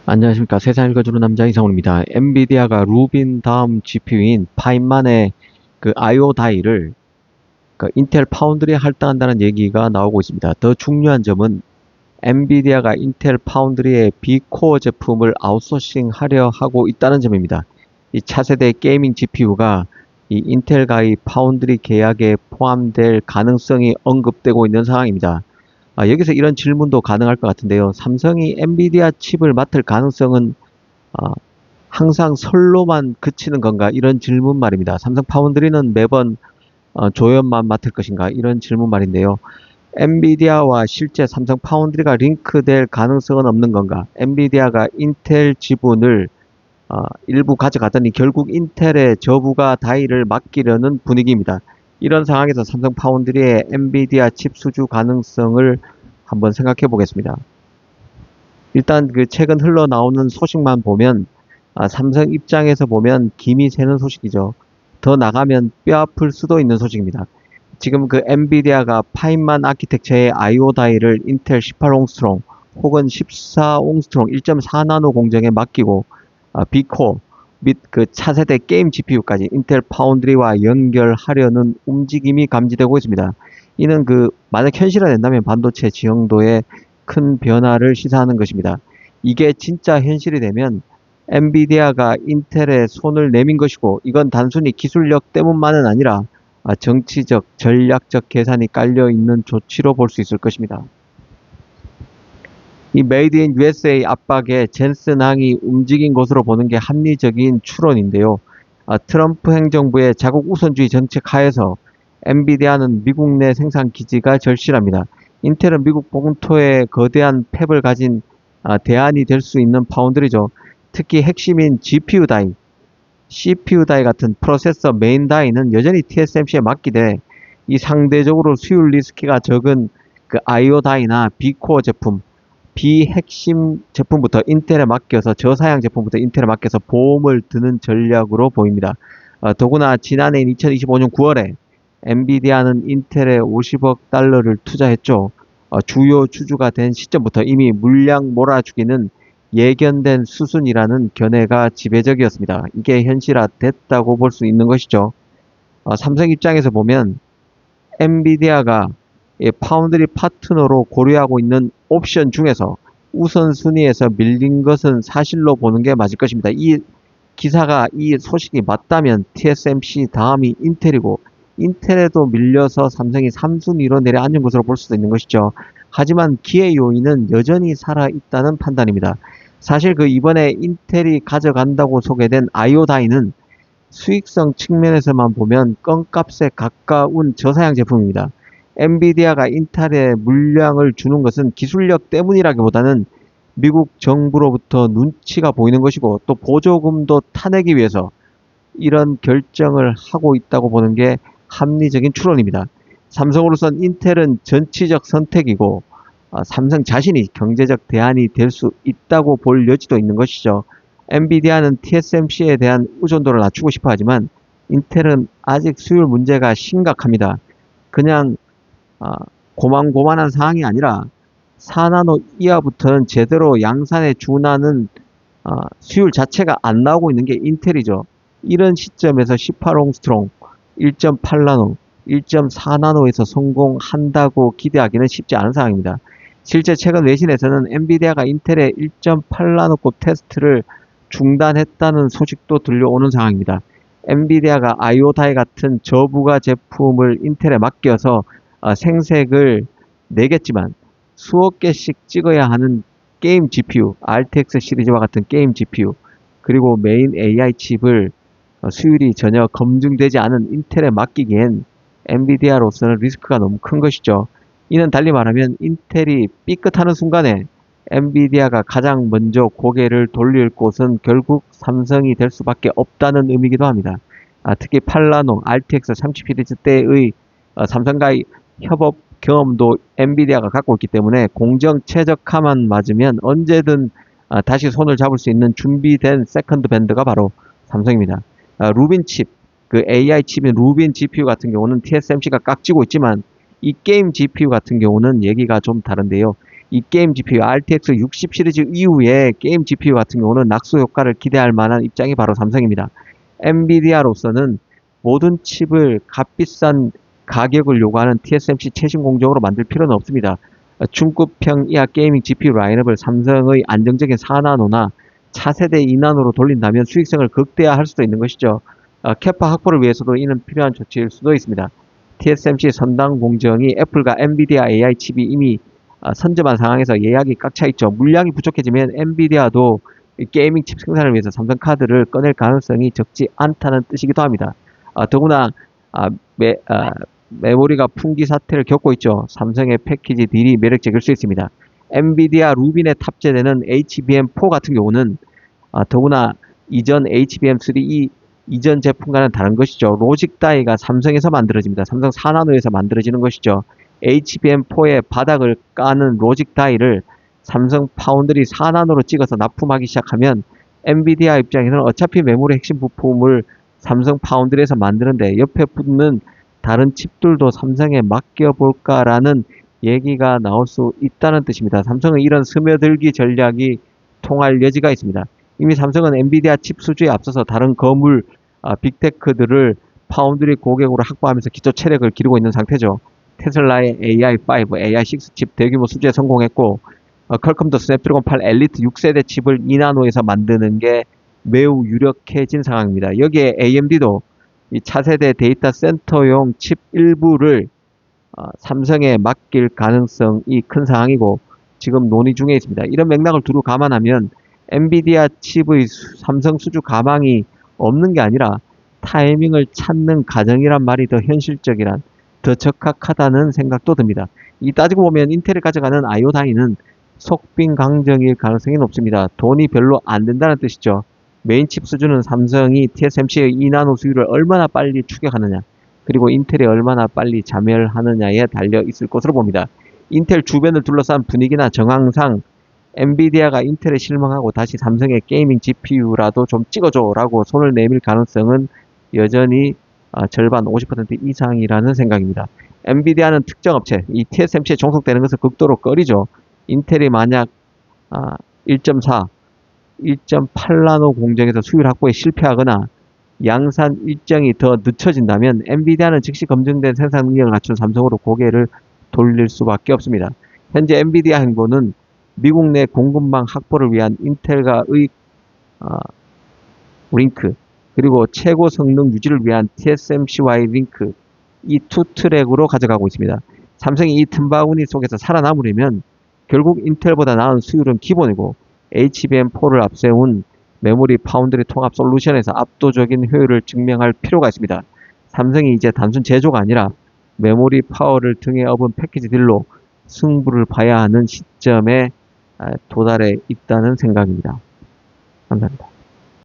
안녕하십니까. 세상 읽어주는 남자 이상훈입니다. 엔비디아가 루빈 다음 GPU인 파인만의 그 IO 다이를 그 인텔 파운드리에 할당한다는 얘기가 나오고 있습니다. 더 중요한 점은 엔비디아가 인텔 파운드리의 B코어 제품을 아웃소싱 하려 하고 있다는 점입니다. 이 차세대 게이밍 GPU가 이 인텔과의 파운드리 계약에 포함될 가능성이 언급되고 있는 상황입니다. 여기서 이런 질문도 가능할 것 같은데요. 삼성이 엔비디아 칩을 맡을 가능성은 아, 항상 설로만 그치는 건가? 이런 질문 말입니다. 삼성 파운드리는 매번 조연만 맡을 것인가? 이런 질문 말인데요. 엔비디아와 실제 삼성 파운드리가 링크될 가능성은 없는 건가? 엔비디아가 인텔 지분을 일부 가져가더니 결국 인텔의 저부가 다이를 맡기려는 분위기입니다. 이런 상황에서 삼성 파운드리의 엔비디아 칩 수주 가능성을 한번 생각해 보겠습니다. 일단 그 최근 흘러나오는 소식만 보면 삼성 입장에서 보면 김이 새는 소식이죠. 더 나가면 뼈아플 수도 있는 소식입니다. 지금 그 엔비디아가 파인만 아키텍처의 IO 다이를 인텔 18옹스트롱 혹은 14옹스트롱 1.4나노 공정에 맡기고 B코어 및 그 차세대 게임 GPU까지 인텔 파운드리와 연결하려는 움직임이 감지되고 있습니다. 이는 그 만약 현실화된다면 반도체 지형도에 큰 변화를 시사하는 것입니다. 이게 진짜 현실이 되면 엔비디아가 인텔에 손을 내민 것이고 이건 단순히 기술력 때문만은 아니라 정치적, 전략적 계산이 깔려 있는 조치로 볼 수 있을 것입니다. 이 메이드 인 USA 압박에 젠슨 항이 움직인 것으로 보는 게 합리적인 추론인데요. 트럼프 행정부의 자국 우선주의 정책 하에서 엔비디아는 미국 내 생산 기지가 절실합니다. 인텔은 미국 본토에 거대한 팹을 가진 대안이 될 수 있는 파운드리죠. 특히 핵심인 GPU 다이, CPU 다이 같은 프로세서 메인 다이는 여전히 TSMC에 맡기되 이 상대적으로 수율 리스크가 적은 그 IO 다이나 B코어 제품, 비핵심 제품부터 인텔에 맡겨서 저사양 제품부터 인텔에 맡겨서 보험을 드는 전략으로 보입니다. 더구나 지난해인 2025년 9월에 엔비디아는 인텔에 50억 달러를 투자했죠. 주요 주주가 된 시점부터 이미 물량 몰아주기는 예견된 수순이라는 견해가 지배적이었습니다. 이게 현실화됐다고 볼 수 있는 것이죠. 삼성 입장에서 보면 엔비디아가 파운드리 파트너로 고려하고 있는 옵션 중에서 우선순위에서 밀린 것은 사실로 보는 게 맞을 것입니다. 이 소식이 맞다면 TSMC 다음이 인텔이고 인텔에도 밀려서 삼성이 3순위로 내려앉은 것으로 볼 수도 있는 것이죠. 하지만 기회 요인은 여전히 살아있다는 판단입니다. 사실 그 이번에 인텔이 가져간다고 소개된 아이오다이는 수익성 측면에서만 보면 껌값에 가까운 저사양 제품입니다. 엔비디아가 인텔에 물량을 주는 것은 기술력 때문이라기보다는 미국 정부로부터 눈치가 보이는 것이고 또 보조금도 타내기 위해서 이런 결정을 하고 있다고 보는 게 합리적인 추론입니다. 삼성으로선 인텔은 정치적 선택이고 삼성 자신이 경제적 대안이 될 수 있다고 볼 여지도 있는 것이죠. 엔비디아는 TSMC에 대한 의존도를 낮추고 싶어 하지만 인텔은 아직 수율 문제가 심각합니다. 그냥 고만고만한 상황이 아니라 4나노 이하부터는 제대로 양산에 준하는 수율 자체가 안 나오고 있는 게 인텔이죠. 이런 시점에서 18옹스트롱, 1.8나노, 1.4나노에서 성공한다고 기대하기는 쉽지 않은 상황입니다. 실제 최근 외신에서는 엔비디아가 인텔의 1.8나노급 테스트를 중단했다는 소식도 들려오는 상황입니다. 엔비디아가 아이오다이 같은 저부가 제품을 인텔에 맡겨서 생색을 내겠지만 수억 개씩 찍어야 하는 게임 GPU, RTX 시리즈와 같은 게임 GPU, 그리고 메인 AI 칩을 수율이 전혀 검증되지 않은 인텔에 맡기기엔 엔비디아로서는 리스크가 너무 큰 것이죠. 이는 달리 말하면 인텔이 삐끗하는 순간에 엔비디아가 가장 먼저 고개를 돌릴 곳은 결국 삼성이 될 수밖에 없다는 의미이기도 합니다. 특히 8나노 RTX 30 시리즈 때의 삼성과의 협업 경험도 엔비디아가 갖고 있기 때문에 공정 최적화만 맞으면 언제든 다시 손을 잡을 수 있는 준비된 세컨드 밴드가 바로 삼성입니다. 루빈 칩, 그 AI 칩인 루빈 GPU 같은 경우는 TSMC가 깍지고 있지만 이 게임 GPU 같은 경우는 얘기가 좀 다른데요. 이 게임 GPU RTX 60 시리즈 이후에 게임 GPU 같은 경우는 낙수 효과를 기대할 만한 입장이 바로 삼성입니다. 엔비디아로서는 모든 칩을 값비싼 가격을 요구하는 TSMC 최신 공정으로 만들 필요는 없습니다. 중급형 이하 게이밍 GPU 라인업을 삼성의 안정적인 4나노나 차세대 2나노로 돌린다면 수익성을 극대화할 수도 있는 것이죠. 캐파 확보를 위해서도 이는 필요한 조치일 수도 있습니다. TSMC 선당 공정이 애플과 엔비디아 AI 칩이 이미 선점한 상황에서 예약이 꽉 차 있죠. 물량이 부족해지면 엔비디아도 게이밍 칩 생산을 위해서 삼성 카드를 꺼낼 가능성이 적지 않다는 뜻이기도 합니다. 더구나 메모리가 품귀 사태를 겪고 있죠. 삼성의 패키지 딜이 매력적일 수 있습니다. 엔비디아 루빈에 탑재되는 HBM4 같은 경우는 더구나 이전 HBM3E 이전 제품과는 다른 것이죠. 로직 다이가 삼성에서 만들어집니다. 삼성 4나노에서 만들어지는 것이죠. HBM4의 바닥을 까는 로직 다이를 삼성 파운드리 4나노로 찍어서 납품하기 시작하면 엔비디아 입장에서는 어차피 메모리 핵심 부품을 삼성 파운드리에서 만드는데 옆에 붙는 다른 칩들도 삼성에 맡겨볼까라는 얘기가 나올 수 있다는 뜻입니다. 삼성은 이런 스며들기 전략이 통할 여지가 있습니다. 이미 삼성은 엔비디아 칩 수주에 앞서서 다른 거물 빅테크들을 파운드리 고객으로 확보하면서 기초 체력을 기르고 있는 상태죠. 테슬라의 AI5, AI6 칩 대규모 수주에 성공했고 퀄컴도 스냅드래곤 8 엘리트 6세대 칩을 2나노에서 만드는 게 매우 유력해진 상황입니다. 여기에 AMD도 이 차세대 데이터 센터용 칩 일부를 삼성에 맡길 가능성이 큰 상황이고 지금 논의 중에 있습니다. 이런 맥락을 두루 감안하면 엔비디아 칩의 삼성 수주 가망이 없는 게 아니라 타이밍을 찾는 과정이란 말이 더 현실적이란 더 적합하다는 생각도 듭니다. 이 따지고 보면 인텔이 가져가는 아이오다이는 속빈 강정일 가능성이 높습니다. 돈이 별로 안 된다는 뜻이죠. 메인 칩 수주는 삼성이 TSMC의 2나노 수율을 얼마나 빨리 추격하느냐 그리고 인텔이 얼마나 빨리 자멸하느냐에 달려 있을 것으로 봅니다. 인텔 주변을 둘러싼 분위기나 정황상 엔비디아가 인텔에 실망하고 다시 삼성의 게이밍 GPU라도 좀 찍어줘 라고 손을 내밀 가능성은 여전히 절반 50% 이상이라는 생각입니다. 엔비디아는 특정 업체, 이 TSMC에 종속되는 것을 극도로 꺼리죠. 인텔이 만약 1.4, 1.8나노 공정에서 수율 확보에 실패하거나 양산 일정이 더 늦춰진다면 엔비디아는 즉시 검증된 생산 능력을 갖춘 삼성으로 고개를 돌릴 수밖에 없습니다. 현재 엔비디아 행보는 미국 내 공급망 확보를 위한 인텔과의 링크 그리고 최고 성능 유지를 위한 TSMC와의 링크 이 투 트랙으로 가져가고 있습니다. 삼성이 이 틈바구니 속에서 살아남으려면 결국 인텔보다 나은 수율은 기본이고 HBM4를 앞세운 메모리 파운드리 통합 솔루션에서 압도적인 효율을 증명할 필요가 있습니다. 삼성이 이제 단순 제조가 아니라 메모리 파워를 등에 업은 패키지 딜로 승부를 봐야 하는 시점에 도달해 있다는 생각입니다. 감사합니다.